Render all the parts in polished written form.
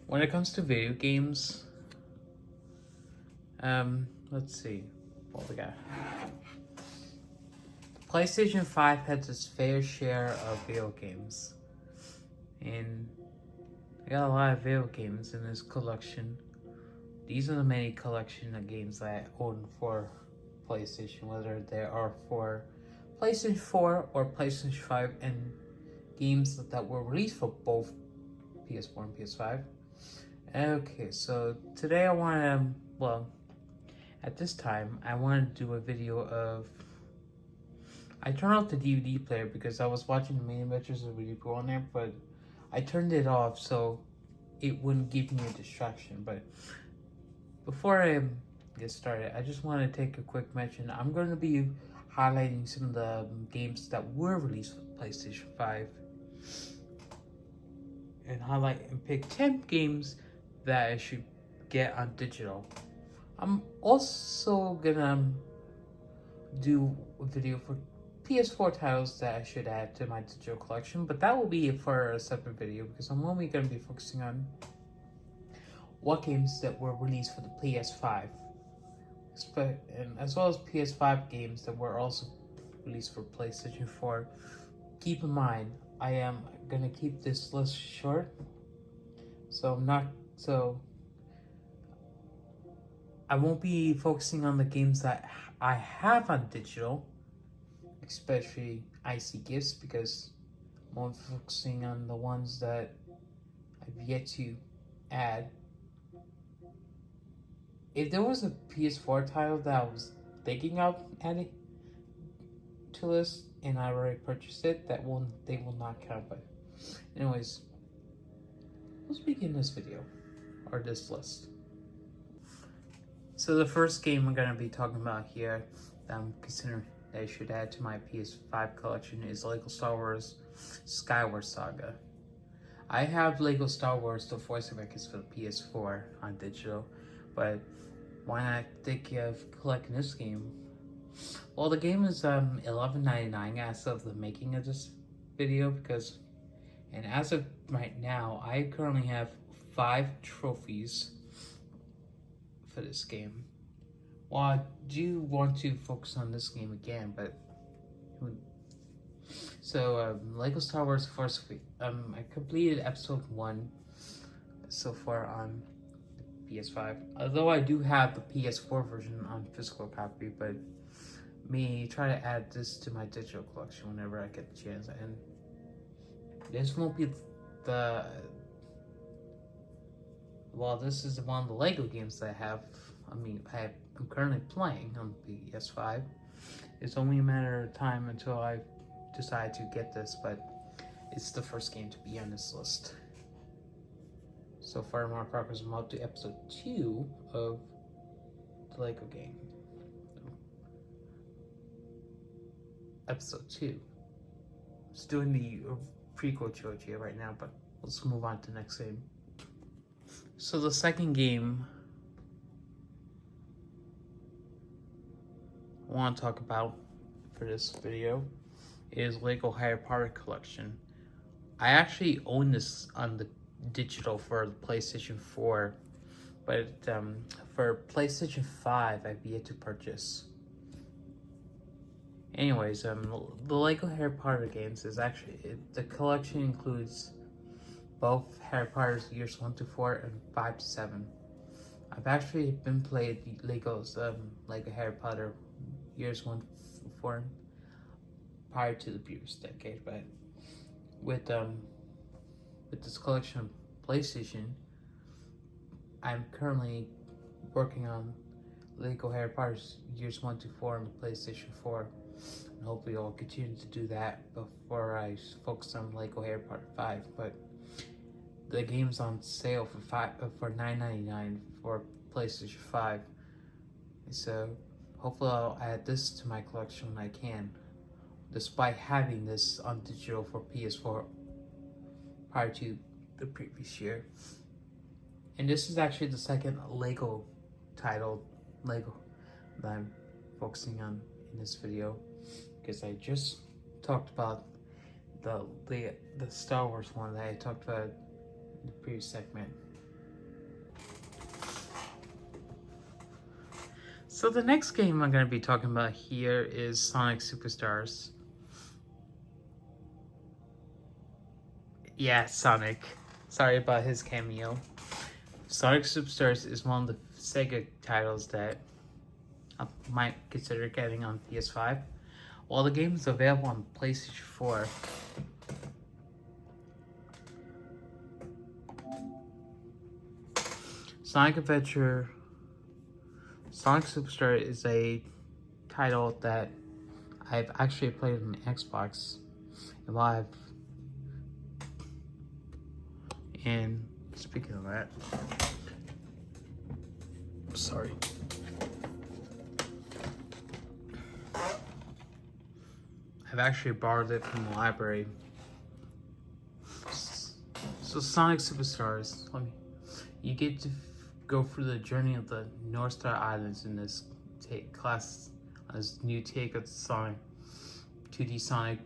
When it comes to video games, let's see what we got. PlayStation 5 has its fair share of video games, and I got a lot of video games in this collection. These are the many collection of games that I own for PlayStation, whether they are for PlayStation 4 or PlayStation 5, and games that were released for both PS4 and PS5. Okay, so today I want to, at this time, I want to do a video of. I turned off the DVD player because I was watching the main adventures of Really Cool on there, but I turned it off so it wouldn't give me a distraction. But before I get started, I just want to take a quick mention. I'm going to be highlighting some of the games that were released for PlayStation 5 and pick 10 games that I should get on digital. I'm also gonna do a video for PS4 titles that I should add to my digital collection, but that will be for a separate video because I'm only going to be focusing on what games that were released for the PS5, and as well as PS5 games that were also released for PlayStation 4. Keep in mind, I am going to keep this list short, so I won't be focusing on the games that I have on digital, especially IC gifts, because I'm only focusing on the ones that I've yet to add. If there was a PS4 title that I was thinking of adding to list and I already purchased it, they will not count. But anyways, let's begin this video or this list. So the first game I'm going to be talking about here that I'm considering that I should add to my PS5 collection is LEGO Star Wars Skyward Saga. I have LEGO Star Wars The Force Awakens for the PS4 on digital, but why not think of collecting this game? Well, the game is $11.99 as of the making of this video, and as of right now, I currently have 5 trophies for this game. Well, I do want to focus on this game again, but so LEGO Star Wars Force Awakens. I completed episode 1 so far on PS5. Although I do have the PS4 version on physical copy, but me try to add this to my digital collection whenever I get the chance. And this won't be the. Well, this is one of the LEGO games that I have. I'm currently playing on PS5. It's only a matter of time until I decide to get this, but it's the first game to be on this list. So far, more progress. I'm up to episode 2 of the LEGO game. Episode 2. Just doing the prequel trilogy right now, but let's move on to the next game. So the second game I want to talk about for this video is LEGO Harry Potter collection. I actually own this on the digital for the PlayStation 4, but for PlayStation 5 I've yet to purchase. Anyways, the LEGO Harry Potter games is the collection includes both Harry Potter's years 1 to 4 and 5 to 7. I've actually been playing LEGO Harry Potter years 1 to 4 prior to the previous decade, but with this collection of PlayStation, I'm currently working on LEGO Harry Potter's years 1 to 4 on the PlayStation 4, and hopefully I'll continue to do that before I focus on LEGO Harry Potter 5. But the game's on sale for $9.99 for PlayStation 5, so hopefully I'll add this to my collection when I can, despite having this on digital for PS4 prior to the previous year. And this is actually the second LEGO title that I'm focusing on in this video, because I just talked about the Star Wars one that I talked about in the previous segment. So the next game I'm going to be talking about here is Sonic Superstars. Yeah, Sonic. Sorry about his cameo. Sonic Superstars is one of the Sega titles that I might consider getting on PS5. While the game is available on PlayStation 4, Sonic Superstar is a title that I've actually played on the Xbox Live. And speaking of that, sorry. I've actually borrowed it from the library. So Sonic Superstars, you get to go through the journey of the North Star Islands in this class, as new take of Sonic, 2D Sonic.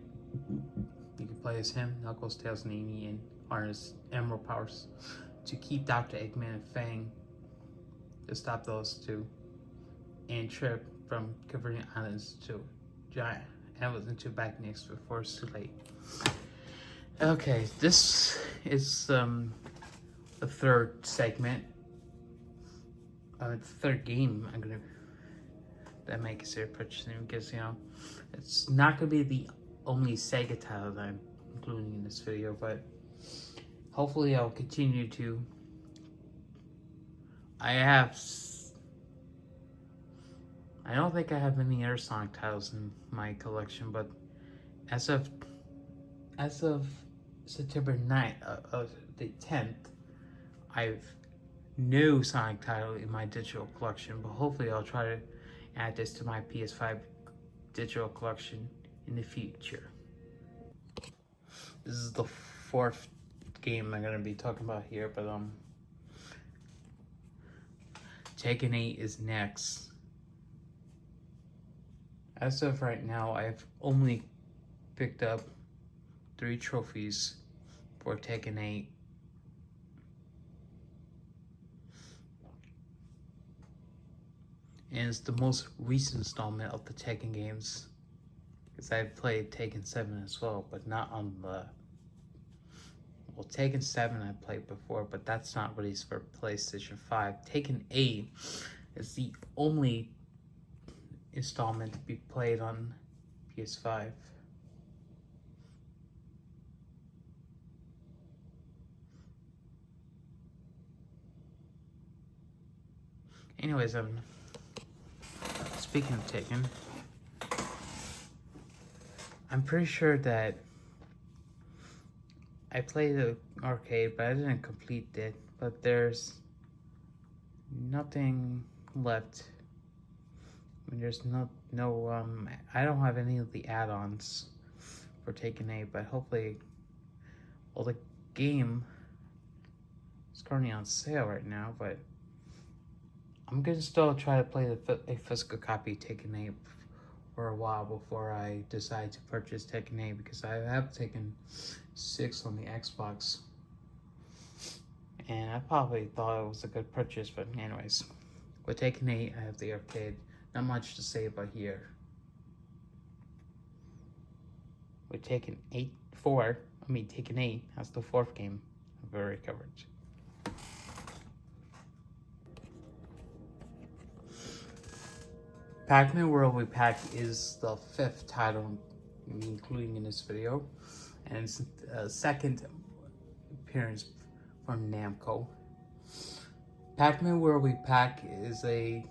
You can play as him, Knuckles, Tails, and Amy, and harness emerald powers to keep Dr. Eggman and Fang, to stop those two, and Trip from converting islands to giant animals into back next before it's too late. Okay, this is the third segment, the third game that I might consider purchasing, because it's not gonna be the only Sega title that I'm including in this video, but hopefully I'll continue to. I don't think I have any other Sonic titles in my collection, but as of September 9th, of the 10th, I've no Sonic title in my digital collection, but hopefully I'll try to add this to my PS5 digital collection in the future. This is the fourth game I'm gonna be talking about here, but Tekken 8 is next. As of right now, I've only picked up 3 trophies for Tekken 8. And it's the most recent installment of the Tekken games, because I've played Tekken 7 as well, but not on the... Well, Tekken 7 I played before, but that's not released for PlayStation 5. Tekken 8 is the only installment to be played on PS5. Anyways, speaking of Tekken, I'm pretty sure that I played the arcade, but I didn't complete it. But there's nothing left. I mean, there's I don't have any of the add-ons for Tekken 8, but hopefully, well, the game is currently on sale right now, but I'm gonna still try to play a physical copy of Tekken 8 for a while before I decide to purchase Tekken 8, because I have Tekken 6 on the Xbox, and I probably thought it was a good purchase. But anyways, with Tekken 8, I have the arcade. Not much to say about here. With Tekken 8, that's the fourth game I've already covered. Pac-Man World with Pac is the fifth title I'm including in this video, and it's a second appearance from Namco. Pac-Man World with Pac is a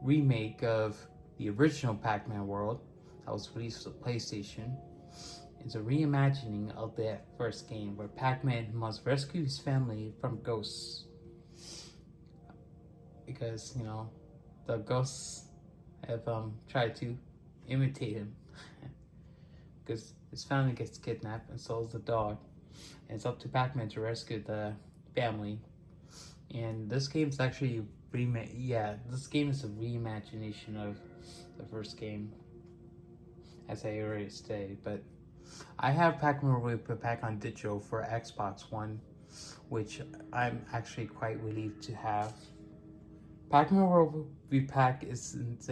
remake of the original Pac-Man World that was released for the PlayStation. It's a reimagining of that first game, where Pac-Man must rescue his family from ghosts, because the ghosts have tried to imitate him, because his family gets kidnapped, and so is the dog, and it's up to Pac-Man to rescue the family. And this game is actually this game is a reimagination of the first game, as I already stated. But I have Pac-Man World with Pac on digital for Xbox One, which I'm actually quite relieved to have. Pac-Man World Repack isn't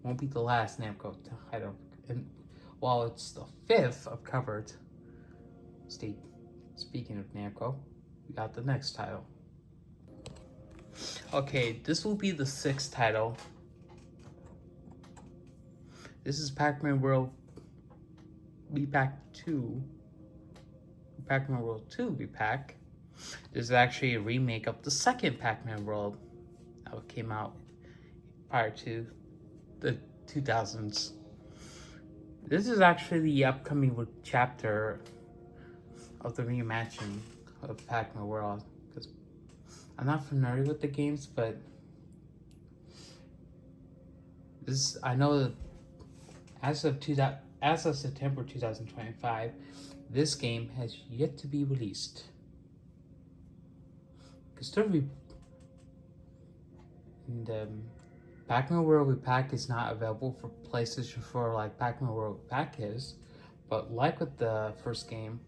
won't be the last Namco title, and while it's the 5th I've covered. Speaking of Namco, we got the next title. Okay, this will be the 6th title. This is Pac-Man World Repack 2. Pac-Man World 2 Repack. This is actually a remake of the second Pac-Man World that came out prior to the 2000s. This is actually the upcoming chapter of the reimagining of Pac-Man World, because I'm not familiar with the games, but this, I know that as of September 2025, this game has yet to be released. Pac-Man World Repack is not available for PlayStation 4 like Pac-Man World Repack is, but like with the first game,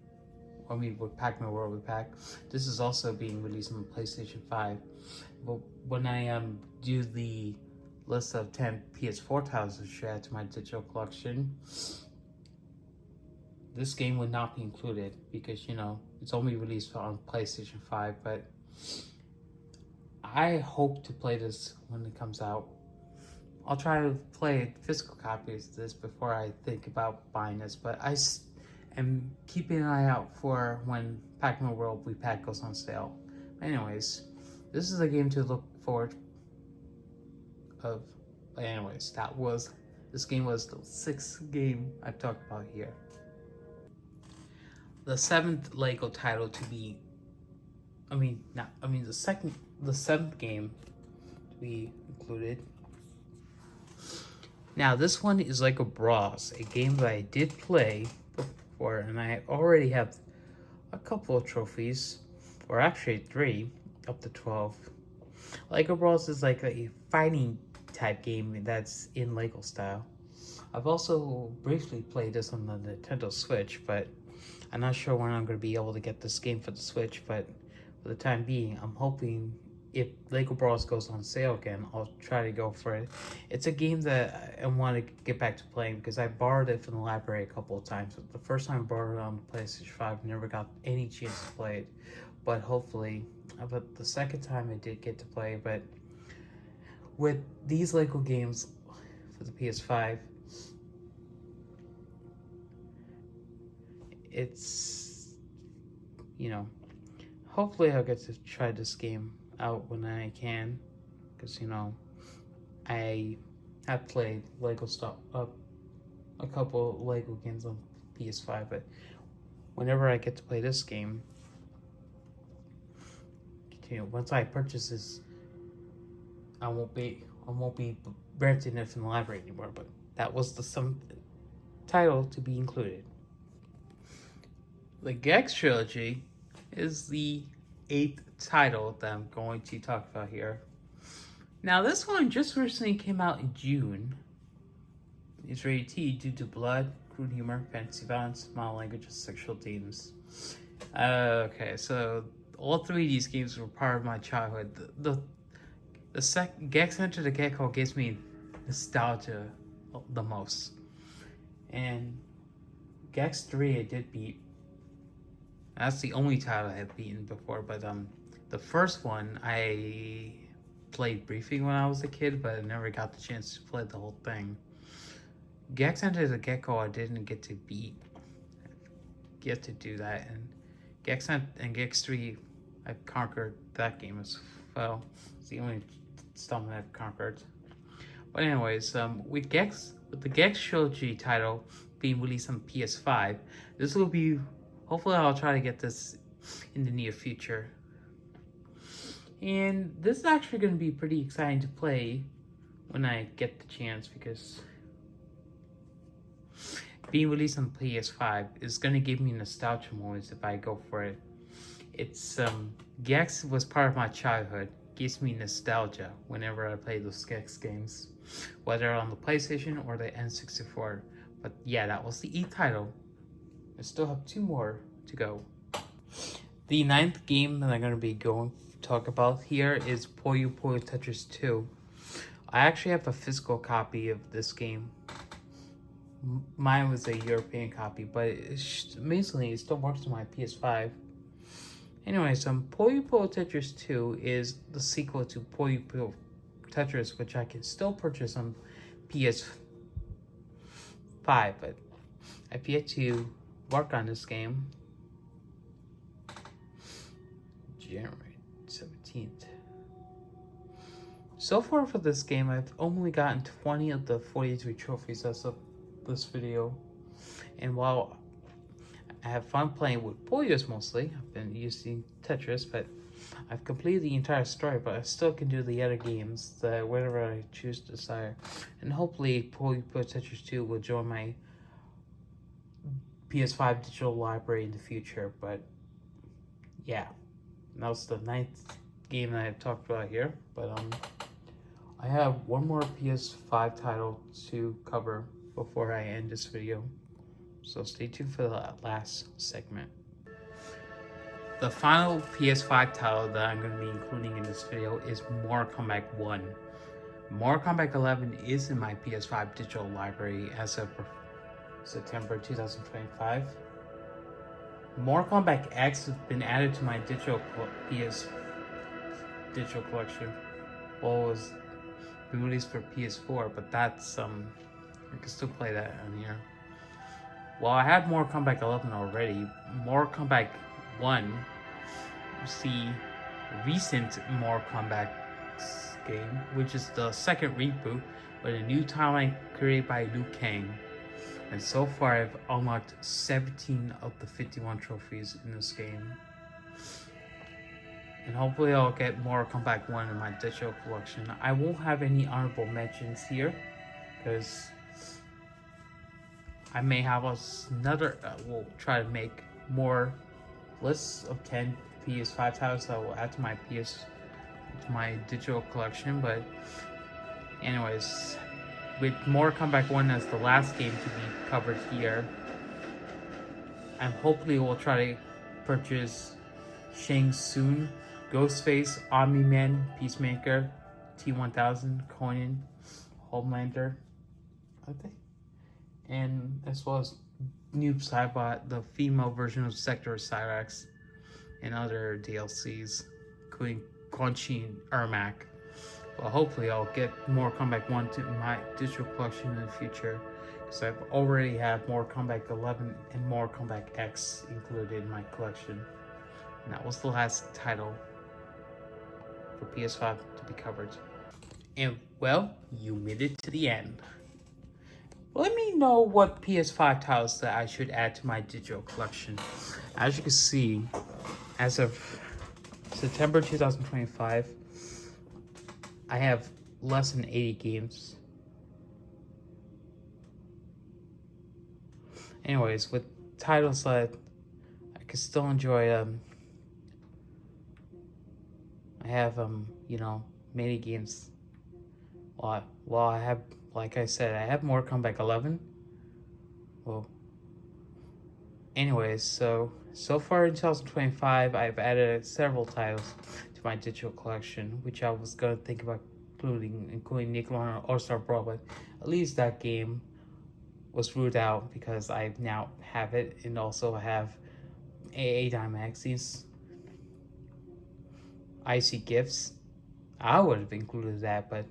with Pac-Man World Repack, this is also being released on PlayStation 5. But when I do the list of 10 PS4 titles to should add to my digital collection, this game would not be included because, you know, it's only released on PlayStation 5, but I hope to play this when it comes out. I'll try to play physical copies of this before I think about buying this, but I am keeping an eye out for when Pac-Man World Repack goes on sale. Anyways, this is a game to look forward of. But anyways, this game was the 6th game I've talked about here. The 7th Lego title to be, the 7th game to be included. Now this one is Lego Bros, a game that I did play before, and I already have a couple of trophies, or actually 3, up to 12. Lego Bros is like a fighting type game that's in Lego style. I've also briefly played this on the Nintendo Switch, but I'm not sure when I'm going to be able to get this game for the Switch, but for the time being, I'm hoping if Lego Bros goes on sale again, I'll try to go for it. It's a game that I want to get back to playing because I borrowed it from the library a couple of times. The first time I borrowed it on the PlayStation 5, never got any chance to play it. But hopefully, but the second time I did get to play. But with these Lego games for the PS5, it's, you know, hopefully I'll get to try this game out when I can, because, you know, I have played Lego stuff a couple Lego games on PS5, but whenever I get to play this game, you know, once I purchase this, I won't be renting it from the library anymore. But that was some title to be included. The Gex trilogy is the 8th title that I'm going to talk about here. Now, this one just recently came out in June. It's rated T due to blood, crude humor, fantasy violence, mild language, and sexual themes. Okay, so all 3 of these games were part of my childhood. The Gex Enter the Gecko gives me nostalgia the most. And Gex 3 I did beat. That's the only title I have beaten before, but the first one I played briefly when I was a kid, but I never got the chance to play the whole thing. Gex Enter the Gecko I didn't get to beat. Get to do that, and Gex and Gex 3 I've conquered that game as well. It's the only installment I've conquered. But anyways, with the Gex trilogy title being released on PS5, this will be. Hopefully I'll try to get this in the near future. And this is actually going to be pretty exciting to play when I get the chance, because being released on PS5 is going to give me nostalgia moments if I go for it. It's Gex was part of my childhood. It gives me nostalgia whenever I play those Gex games, whether on the PlayStation or the N64. But yeah, that was the 8th title. I still have 2 more to go. The ninth game that I'm going to be going to talk about here is Puyo Puyo Tetris 2. I actually have a physical copy of this game. Mine was a European copy, but amazingly, it still works on my PS5. Anyway, Puyo Puyo Tetris 2 is the sequel to Puyo Puyo Tetris, which I can still purchase on PS5, but I've yet to work on this game. January 17th. So far for this game, I've only gotten 20 of the 43 trophies as of this video. And while I have fun playing with Puyos mostly, I've been using Tetris, but I've completed the entire story, but I still can do the other games, whatever I choose to desire. And hopefully Puyo Puyo Tetris 2 will join my PS5 digital library in the future, but yeah. That was the ninth game that I've talked about here, but I have one more PS5 title to cover before I end this video, so stay tuned for the last segment. The final PS5 title that I'm going to be including in this video is Mortal Kombat 1. Mortal Kombat 11 is in my PS5 digital library as of September 2025. Mortal Kombat X has been added to my digital collection. Well, it was released for PS4, but that's I can still play that on here. Well, I had Mortal Kombat 11 already. Mortal Kombat 1, you see recent Mortal Kombat game, which is the second reboot with a new timeline created by Liu Kang. And so far, I've unlocked 17 of the 51 trophies in this game. And hopefully I'll get Mortal Kombat 1 in my digital collection. I won't have any honorable mentions here, because I may have another, we'll try to make more lists of 10 PS5 titles that I will add to my digital collection. But anyways, with Mortal Kombat 1 as the last game to be covered here, and hopefully we'll try to purchase Shang Tsung, Ghostface, Omni-Man, Peacemaker, T-1000, Conan, Homelander, and as well as Noob Saibot, the female version of Sector Cyrax, and other DLCs, including Quan Chi and Ermac. Well, hopefully I'll get Mortal Kombat 1 to my digital collection in the future, because I've already had Mortal Kombat 11 and Mortal Kombat X included in my collection. And that was the last title for PS5 to be covered. And well, you made it to the end. Let me know what PS5 titles that I should add to my digital collection. As you can see, as of September 2025, I have less than 80 games. Anyways, with titles that I can still enjoy, I have, many games. Well, I have, like I said, I have Mortal Kombat 11. Well, anyways, so far in 2025, I've added several titles to my digital collection, which I was going to think about including Nickelodeon All-Star Brawl, but at least that game was ruled out because I now have it, and also have AA Dime magazines, Icy Gifts. I would have included that, but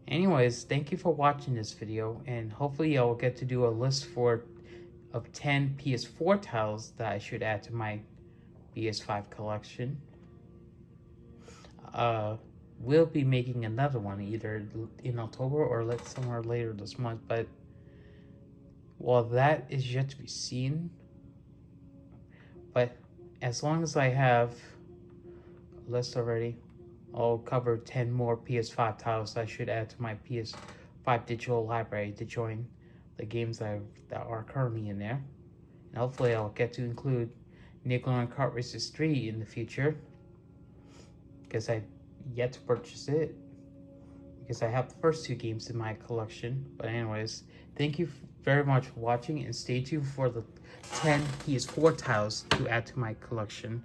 anyways, thank you for watching this video, and hopefully I'll get to do a list of 10 PS4 titles that I should add to my PS5 collection. We'll be making another one either in October or somewhere later this month, but well, that is yet to be seen. But as long as I have a list already, I'll cover 10 more PS5 titles I should add to my PS5 digital library to join the games that are currently in there. And hopefully I'll get to include Nickelodeon Kart Racers 3 in the future, because I've yet to purchase it, because I have the first two games in my collection. But anyways, thank you very much for watching, and stay tuned for the 10 PS4 titles to add to my collection.